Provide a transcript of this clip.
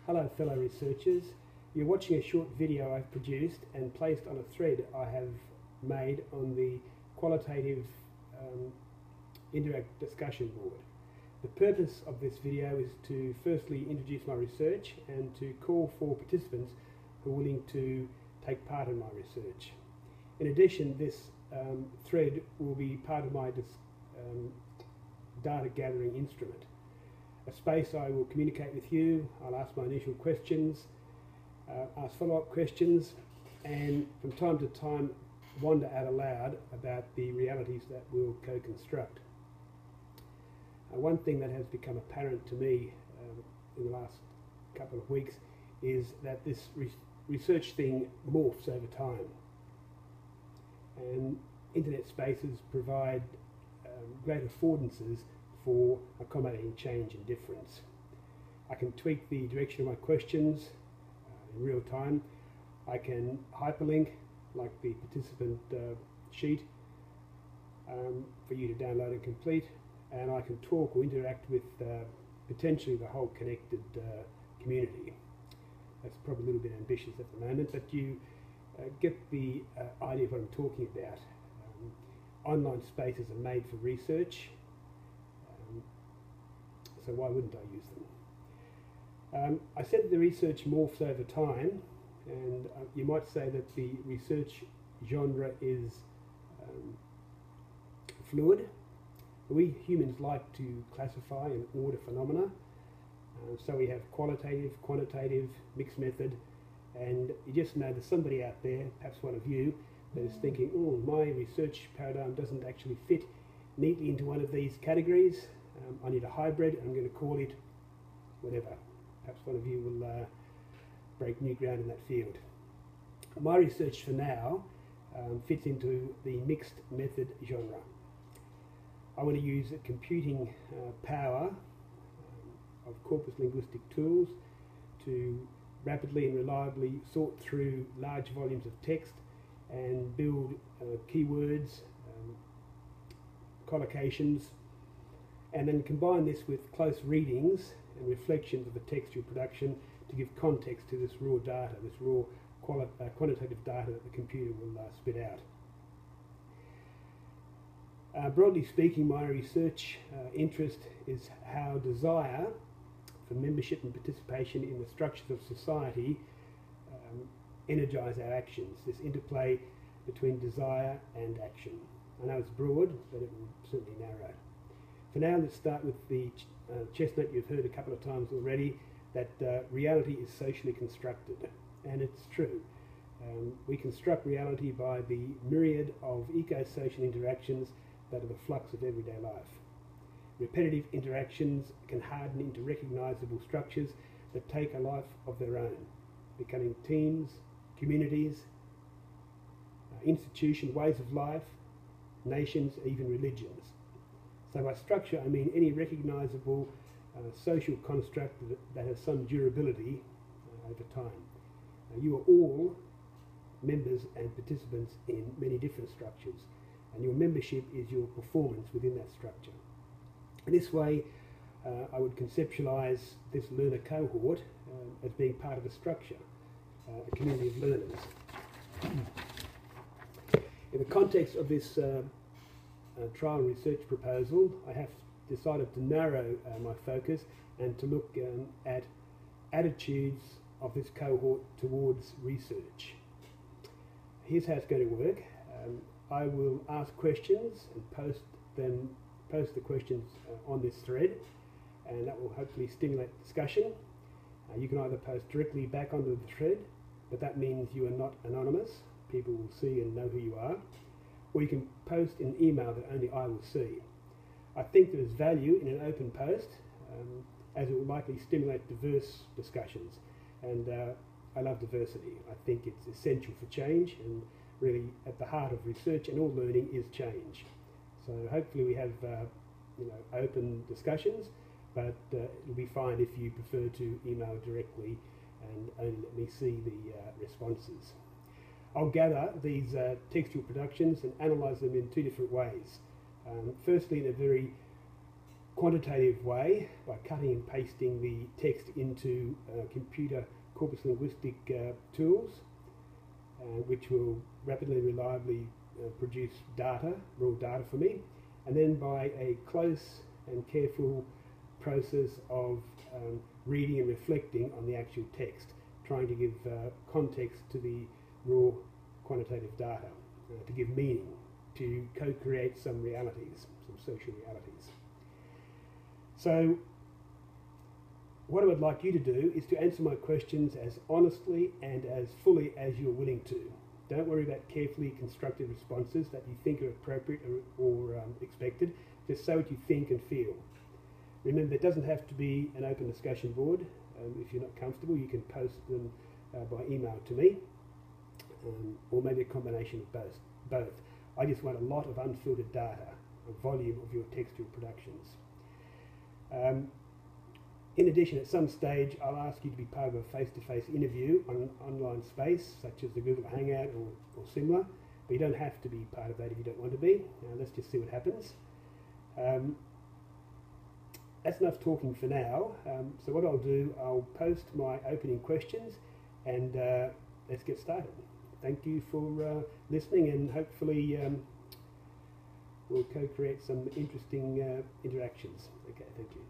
Hello fellow researchers, you're watching a short video I've produced and placed on a thread I have made on the qualitative interact discussion board. The purpose of this video is to firstly introduce my research and to call for participants who are willing to take part in my research. In addition, this thread will be part of my data gathering instrument. A space I will communicate with you. I'll ask my initial questions, ask follow-up questions, and from time to time wander out aloud about the realities that we'll co-construct. One thing that has become apparent to me in the last couple of weeks is that this research thing morphs over time, and internet spaces provide great affordances for accommodating change and difference. I can tweak the direction of my questions in real time. I can hyperlink, like the participant sheet, for you to download and complete, and I can talk or interact with potentially the whole connected community. That's probably a little bit ambitious at the moment, but you get the idea of what I'm talking about. Online spaces are made for research, so why wouldn't I use them? I said the research morphs over time, and you might say that the research genre is fluid. We humans like to classify and order phenomena, so we have qualitative, quantitative, mixed method, and you just know there's somebody out there, perhaps one of you, that is thinking, oh, my research paradigm doesn't actually fit neatly into one of these categories. I need a hybrid. I'm going to call it whatever. Perhaps one of you will break new ground in that field. My research for now fits into the mixed method genre. I want to use the computing power of corpus linguistic tools to rapidly and reliably sort through large volumes of text and build keywords, collocations, and then combine this with close readings and reflections of the textual production to give context to this raw data, this raw quantitative data that the computer will spit out. Broadly speaking, my research interest is how desire for membership and participation in the structures of society energize our actions, this interplay between desire and action. I know it's broad, but it will certainly narrow. For now, let's start with the chestnut you've heard a couple of times already, that reality is socially constructed, and it's true. We construct reality by the myriad of eco-social interactions that are the flux of everyday life. Repetitive interactions can harden into recognizable structures that take a life of their own, becoming teams, communities, institutions, ways of life, nations, even religions. So by structure, I mean any recognizable social construct that has some durability over time. You are all members and participants in many different structures, and your membership is your performance within that structure. In this way, I would conceptualize this learner cohort as being part of a structure, a community of learners. In the context of this trial and research proposal, I have decided to narrow my focus and to look at attitudes of this cohort towards research. Here's how it's going to work. I will ask questions and post the questions on this thread, and that will hopefully stimulate discussion. You can either post directly back onto the thread, but that means you are not anonymous. People will see and know who you are. Or you can post an email that only I will see. I think there is value in an open post, as it will likely stimulate diverse discussions. And I love diversity. I think it's essential for change, and really at the heart of research and all learning is change. So hopefully we have open discussions, but it'll be fine if you prefer to email directly and only let me see the responses. I'll gather these textual productions and analyse them in two different ways. Firstly, in a very quantitative way by cutting and pasting the text into computer corpus linguistic tools, which will rapidly and reliably produce data, raw data for me, and then by a close and careful process of reading and reflecting on the actual text, trying to give context to the raw quantitative data, to give meaning, to co-create some realities, some social realities. So what I would like you to do is to answer my questions as honestly and as fully as you're willing to. Don't worry about carefully constructed responses that you think are appropriate or expected. Just say what you think and feel. Remember, it doesn't have to be an open discussion board. If you're not comfortable, you can post them by email to me, or maybe a combination of both. I just want a lot of unfiltered data, a volume of your textual productions. In addition, at some stage, I'll ask you to be part of a face-to-face interview on an online space, such as the Google Hangout or similar, but you don't have to be part of that if you don't want to be. Let's just see what happens. That's enough talking for now. So what I'll do, I'll post my opening questions, and let's get started. Thank you for listening, and hopefully we'll co-create some interesting interactions. Okay, thank you.